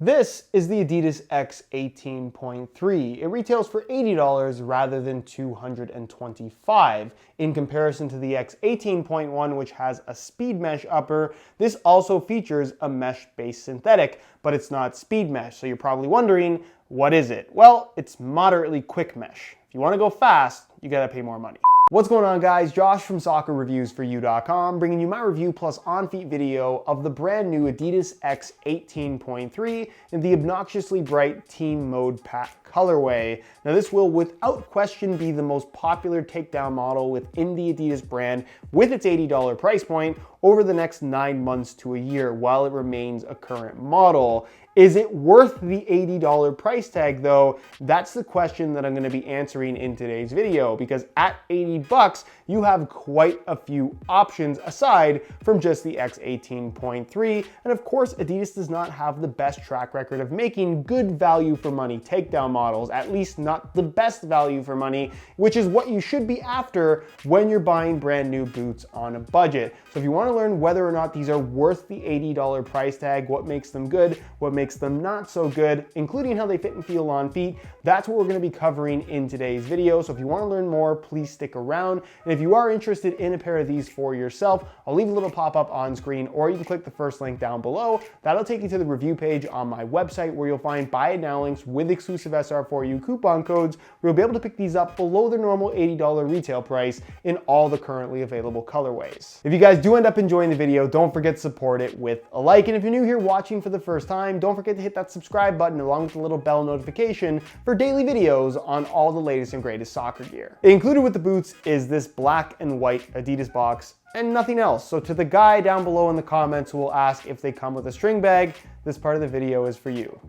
This is the Adidas X 18.3. It retails for $80 rather than $225. In comparison to the X 18.1, which has a speed mesh upper, this also features a mesh-based synthetic, but it's not speed mesh. So you're probably wondering, what is it? Well, it's moderately quick mesh. If you want to go fast, you gotta pay more money. What's going on, guys? Josh from SoccerReviewsForYou.com, bringing you my review plus on-feet video of the brand new Adidas X 18.3 in the obnoxiously bright Team Mode Pack colorway. Now, this will without question be the most popular takedown model within the Adidas brand with its $80 price point over the next 9 months to a year while it remains a current model. Is it worth the $80 price tag though? That's the question that I'm going to be answering in today's video, because at 80 bucks, you have quite a few options aside from just the X 18.3. And of course, Adidas does not have the best track record of making good value for money takedown models, at least not the best value for money, which is what you should be after when you're buying brand new boots on a budget. So if you want to learn whether or not these are worth the $80 price tag, what makes them good, what makes them not so good, including how they fit and feel on feet, that's what we're going to be covering in today's video. So if you want to learn more, please stick around. And if you are interested in a pair of these for yourself, I'll leave a little pop-up on screen, or you can click the first link down below. That'll take you to the review page on my website where you'll find buy it now links with exclusive SR4U coupon codes where you'll be able to pick these up below their normal $80 retail price in all the currently available colorways. If you guys do end up enjoying the video, don't forget to support it with a like. And if you're new here watching for the first time, don't forget to hit that subscribe button along with the little bell notification for daily videos on all the latest and greatest soccer gear. Included with the boots is this black and white Adidas box and nothing else. So to the guy down below in the comments who will ask if they come with a string bag, this part of the video is for you.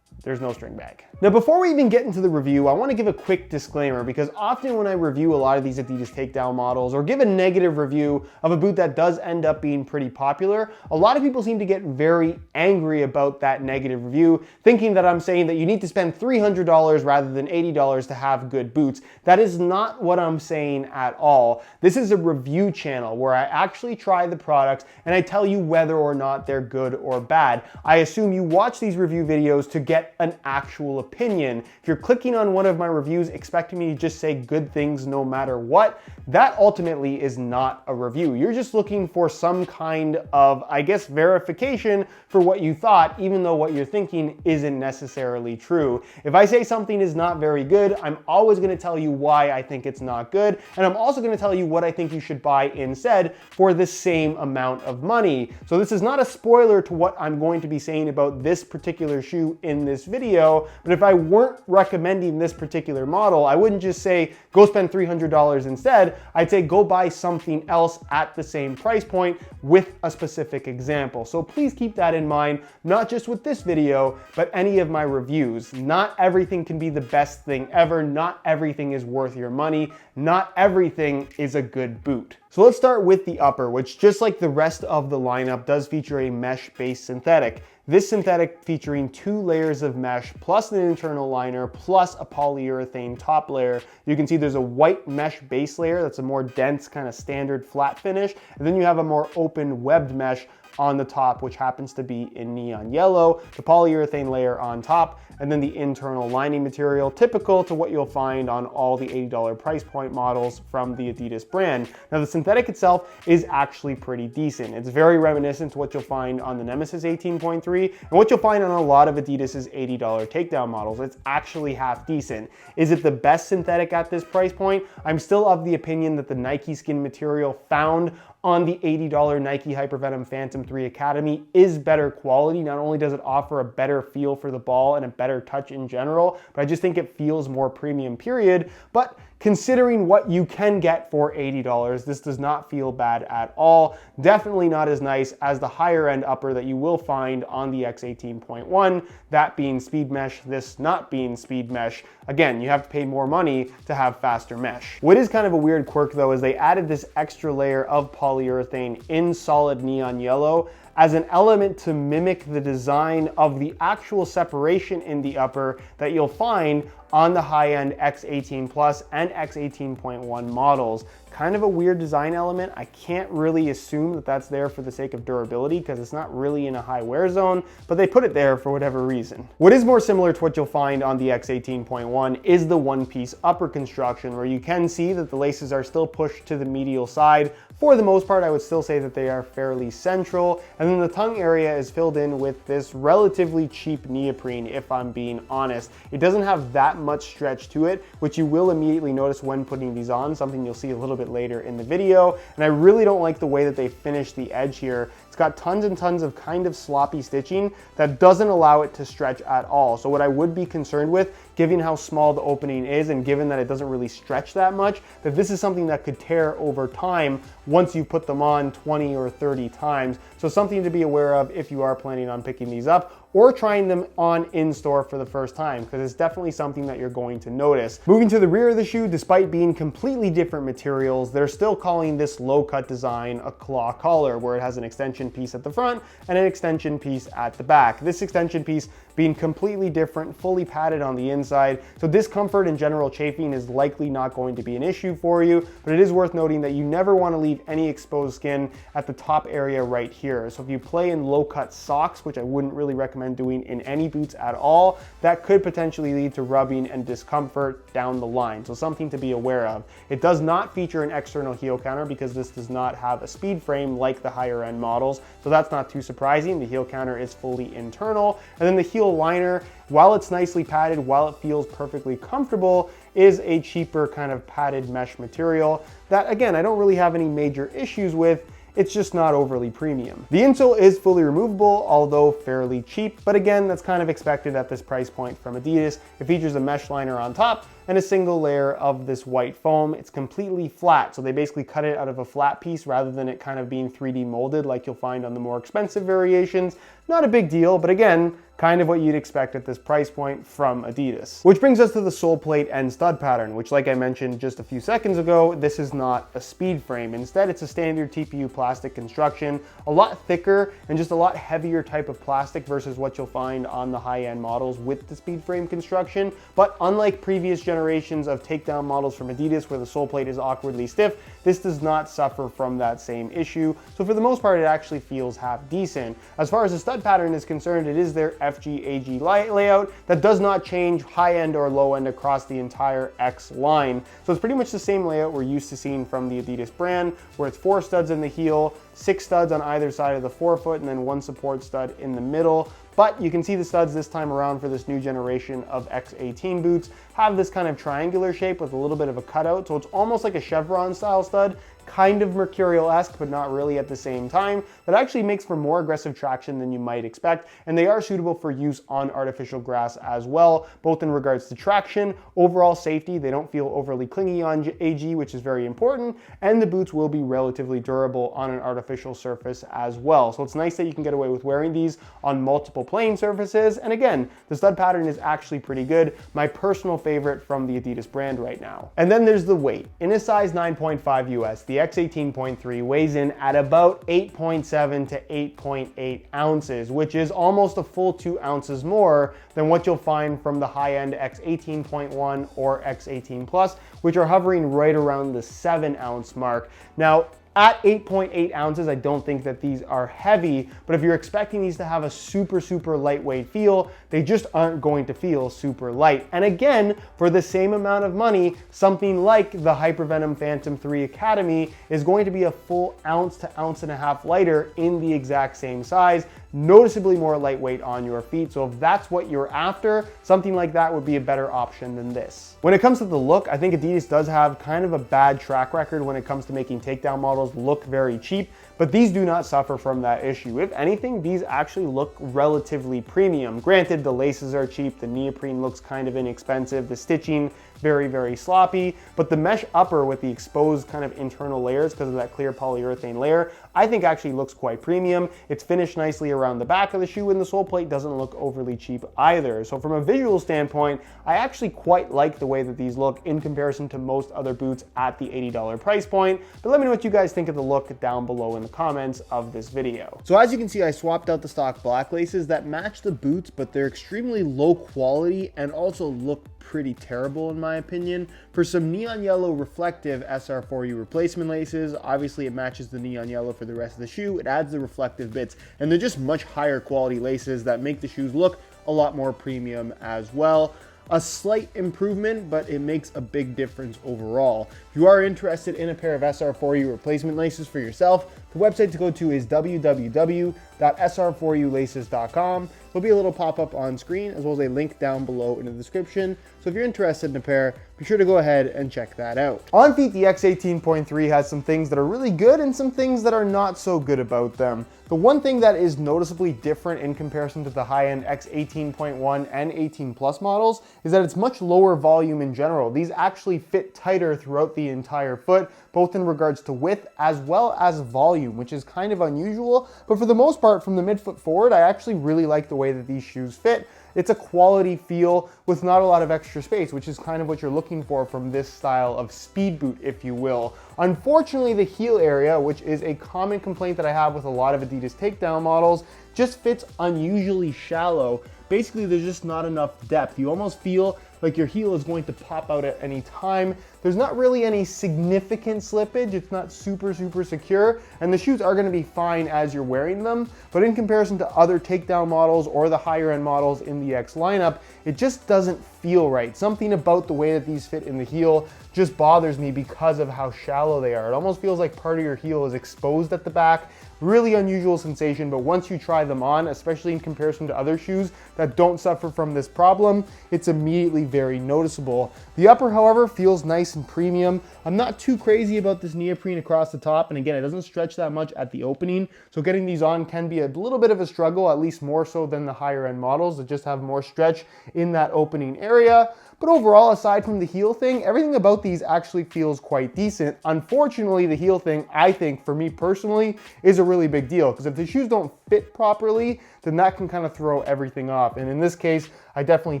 There's no string bag. Now, before we even get into the review, I want to give a quick disclaimer, because often when I review a lot of these Adidas takedown models or give a negative review of a boot that does end up being pretty popular, a lot of people seem to get very angry about that negative review, thinking that I'm saying that you need to spend $300 rather than $80 to have good boots. That is not what I'm saying at all. This is a review channel where I actually try the products and I tell you whether or not they're good or bad. I assume you watch these review videos to get an actual opinion. If you're clicking on one of my reviews expecting me to just say good things no matter what, that ultimately is not a review. You're just looking for some kind of, I guess, verification for what you thought, even though what you're thinking isn't necessarily true. If I say something is not very good, I'm always going to tell you why I think it's not good, and I'm also going to tell you what I think you should buy instead for the same amount of money. So this is not a spoiler to what I'm going to be saying about this particular shoe in this video, but if I weren't recommending this particular model, I wouldn't just say go spend $300 instead. I'd say go buy something else at the same price point with a specific example. So please keep that in mind, not just with this video, but any of my reviews. Not everything can be the best thing ever. Not everything is worth your money. Not everything is a good boot. So let's start with the upper, which just like the rest of the lineup does feature a mesh-based synthetic. This synthetic featuring 2 layers of mesh plus an internal liner plus a polyurethane top layer. You can see there's a white mesh base layer that's a more dense kind of standard flat finish, and then you have a more open webbed mesh on the top, which happens to be in neon yellow, the polyurethane layer on top, and then the internal lining material, typical to what you'll find on all the $80 price point models from the Adidas brand. Now, the synthetic itself is actually pretty decent. It's very reminiscent to what you'll find on the Nemesis 18.3 and what you'll find on a lot of Adidas's $80 takedown models. It's actually half decent. Is it the best synthetic at this price point? I'm still of the opinion that the Nike skin material found on the $80 Nike Hypervenom Phantom 3 Academy is better quality. Not only does it offer a better feel for the ball and a better touch in general, but I just think it feels more premium, period. But considering what you can get for $80, this does not feel bad at all. Definitely not as nice as the higher end upper that you will find on the X 18.1, that being speed mesh, this not being speed mesh. Again, you have to pay more money to have faster mesh. What is kind of a weird quirk though is they added this extra layer of polyurethane in solid neon yellow as an element to mimic the design of the actual separation in the upper that you'll find on the high-end X18 Plus and X18.1 models. Kind of a weird design element. I can't really assume that that's there for the sake of durability because it's not really in a high wear zone, but they put it there for whatever reason. What is more similar to what you'll find on the X18.1 is the one-piece upper construction, where you can see that the laces are still pushed to the medial side. For the most part, I would still say that they are fairly central, and then the tongue area is filled in with this relatively cheap neoprene, if I'm being honest. It doesn't have that much stretch to it, which you will immediately notice when putting these on, something you'll see a little bit later in the video. And I really don't like the way that they finish the edge here. It's got tons and tons of kind of sloppy stitching that doesn't allow it to stretch at all. So what I would be concerned with, given how small the opening is and given that it doesn't really stretch that much, that this is something that could tear over time once you put them on 20 or 30 times. So something to be aware of if you are planning on picking these up or trying them on in store for the first time, because it's definitely something that you're going to notice. Moving to the rear of the shoe, despite being completely different materials, they're still calling this low cut design a claw collar, where it has an extension piece at the front and an extension piece at the back. This extension piece being completely different, fully padded on the inside. So discomfort and general chafing is likely not going to be an issue for you, but it is worth noting that you never want to leave any exposed skin at the top area right here. So if you play in low cut socks, which I wouldn't really recommend doing in any boots at all, that could potentially lead to rubbing and discomfort down the line. So something to be aware of. It does not feature an external heel counter because this does not have a speed frame like the higher end models. So that's not too surprising. The heel counter is fully internal. And then the heel liner, while it's nicely padded, while it feels perfectly comfortable, is a cheaper kind of padded mesh material that, again, I don't really have any major issues with. It's just not overly premium. The insole is fully removable, although fairly cheap, but again, that's kind of expected at this price point from Adidas. It features a mesh liner on top and a single layer of this white foam. It's completely flat, so they basically cut it out of a flat piece rather than it kind of being 3D molded like you'll find on the more expensive variations. Not a big deal, but again, kind of what you'd expect at this price point from Adidas. Which brings us to the sole plate and stud pattern, which, like I mentioned just a few seconds ago, this is not a speed frame. Instead, it's a standard TPU plastic construction, a lot thicker and just a lot heavier type of plastic versus what you'll find on the high-end models with the speed frame construction. But unlike previous generations of takedown models from Adidas where the sole plate is awkwardly stiff, this does not suffer from that same issue. So for the most part, it actually feels half decent. As far as the stud pattern is concerned, it is their FG-AG layout that does not change high end or low end across the entire X line. So it's pretty much the same layout we're used to seeing from the Adidas brand, where it's 4 studs in the heel, 6 studs on either side of the forefoot, and then 1 support stud in the middle. But you can see the studs this time around for this new generation of X18 boots have this kind of triangular shape with a little bit of a cutout. So it's almost like a chevron style stud, kind of Mercurial-esque, but not really at the same time. That actually makes for more aggressive traction than you might expect. And they are suitable for use on artificial grass as well, both in regards to traction, overall safety. They don't feel overly clingy on AG, which is very important. And the boots will be relatively durable on an artificial surface as well. So it's nice that you can get away with wearing these on multiple plain surfaces. And again, the stud pattern is actually pretty good. My personal favorite from the Adidas brand right now. And then there's the weight. In a size 9.5 US, the X18.3 weighs in at about 8.7 to 8.8 ounces, which is almost a full 2 ounces more than what you'll find from the high-end X18.1 or X18 Plus, which are hovering right around the 7 ounce mark. Now, at 8.8 ounces, I don't think that these are heavy, but if you're expecting these to have a super lightweight feel, they just aren't going to feel super light. And again, for the same amount of money, something like the Hypervenom Phantom 3 Academy is going to be a full ounce to ounce and a half lighter in the exact same size, noticeably more lightweight on your feet. So if that's what you're after, something like that would be a better option than this. When it comes to the look, I think Adidas does have kind of a bad track record when it comes to making takedown models look very cheap, but these do not suffer from that issue. If anything, these actually look relatively premium. Granted, the laces are cheap, the neoprene looks kind of inexpensive, the stitching very sloppy, but the mesh upper with the exposed kind of internal layers because of that clear polyurethane layer, I think actually looks quite premium. It's finished nicely around the back of the shoe, and the sole plate doesn't look overly cheap either. So from a visual standpoint, I actually quite like the way that these look in comparison to most other boots at the $80 price point. But let me know what you guys think of the look down below in the the comments of this video. So as you can see, I swapped out the stock black laces that match the boots, but they're extremely low quality and also look pretty terrible in my opinion, for some neon yellow reflective SR4U replacement laces. Obviously it matches the neon yellow for the rest of the shoe, it adds the reflective bits, and they're just much higher quality laces that make the shoes look a lot more premium as well. A slight improvement, but it makes a big difference overall. If you are interested in a pair of SR4U replacement laces for yourself, the website to go to is www.sr4ulaces.com. There'll be a little pop-up on screen as well as a link down below in the description. So if you're interested in a pair, be sure to go ahead and check that out. On feet, the X18.3 has some things that are really good and some things that are not so good about them. The one thing that is noticeably different in comparison to the high-end X18.1 and 18 Plus models is that it's much lower volume in general. These actually fit tighter throughout the entire foot, both in regards to width as well as volume, which is kind of unusual. But for the most part, from the midfoot forward, I actually really like the way that these shoes fit. It's a quality feel with not a lot of extra space, which is kind of what you're looking for from this style of speed boot, if you will. Unfortunately, the heel area, which is a common complaint that I have with a lot of Adidas takedown models, just fits unusually shallow. Basically, there's just not enough depth. You almost feel like your heel is going to pop out at any time. There's not really any significant slippage. It's not super secure, and the shoes are gonna be fine as you're wearing them. But in comparison to other takedown models or the higher end models in the X lineup, it just doesn't feel right. Something about the way that these fit in the heel just bothers me because of how shallow they are. It almost feels like part of your heel is exposed at the back. Really unusual sensation, but once you try them on, especially in comparison to other shoes that don't suffer from this problem, it's immediately very noticeable. The upper, however, feels nice and premium. I'm not too crazy about this neoprene across the top, and again, it doesn't stretch that much at the opening, so getting these on can be a little bit of a struggle, at least more so than the higher end models that just have more stretch in that opening area. But overall, aside from the heel thing, everything about these actually feels quite decent. Unfortunately, the heel thing, I think, for me personally, is a really big deal, because if the shoes don't fit properly, then that can kind of throw everything off. And in this case, I definitely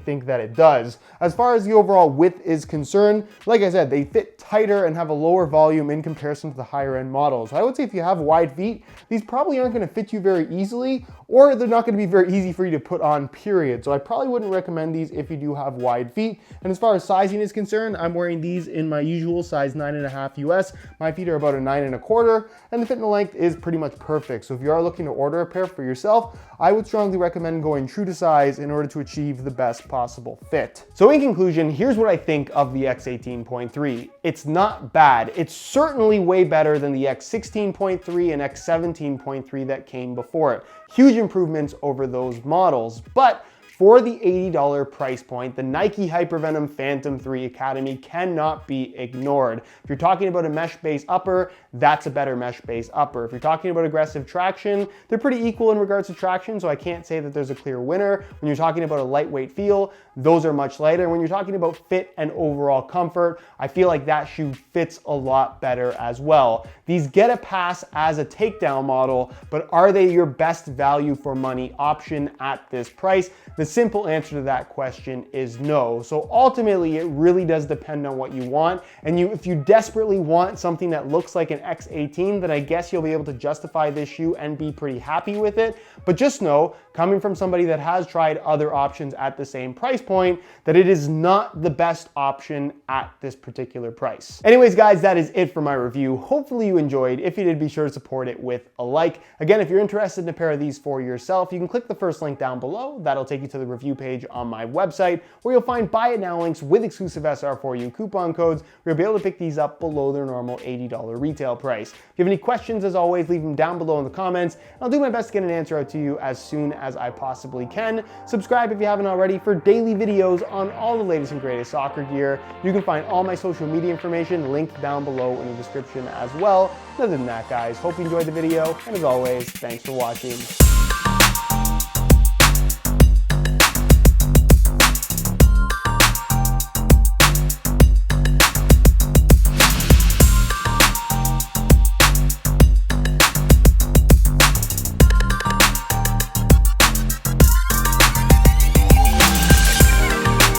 think that it does. As far as the overall width is concerned, like I said, they fit tighter and have a lower volume in comparison to the higher end models. I would say if you have wide feet, these probably aren't going to fit you very easily, or they're not going to be very easy for you to put on, period. So I probably wouldn't recommend these if you do have wide feet. And as far as sizing is concerned, I'm wearing these in my usual size 9.5 US. My feet are about a 9.25, and the fit and the length is pretty much perfect. So if you are looking to order a pair for yourself, I would strongly recommend going true to size in order to achieve the best possible fit. So in conclusion, here's what I think of the X18.3. It's not bad. It's certainly way better than the X16.3 and X17.3 that came before it. Huge improvements over those models, but for the $80 price point, the Nike Hypervenom Phantom 3 Academy cannot be ignored. If you're talking about a mesh base upper, that's a better mesh base upper. If you're talking about aggressive traction, they're pretty equal in regards to traction, so I can't say that there's a clear winner. When you're talking about a lightweight feel, those are much lighter. When you're talking about fit and overall comfort, I feel like that shoe fits a lot better as well. These get a pass as a takedown model, but are they your best value for money option at this price? The simple answer to that question is no. So ultimately, it really does depend on what you want. And if you desperately want something that looks like an X18, then I guess you'll be able to justify this shoe and be pretty happy with it. But just know, coming from somebody that has tried other options at the same price point, that it is not the best option at this particular price. Anyways, guys, that is it for my review. Hopefully you enjoyed. If you did, be sure to support it with a like. Again, if you're interested in a pair of these for yourself, you can click the first link down below. That'll take you to the review page on my website, where you'll find buy it now links with exclusive SR4U coupon codes, where you'll be able to pick these up below their normal $80 retail price. If you have any questions, as always, leave them down below in the comments, and I'll do my best to get an answer out to you as soon as I possibly can. Subscribe if you haven't already for daily videos on all the latest and greatest soccer gear. You can find all my social media information linked down below in the description as well. Other than that, guys, hope you enjoyed the video, and as always, thanks for watching.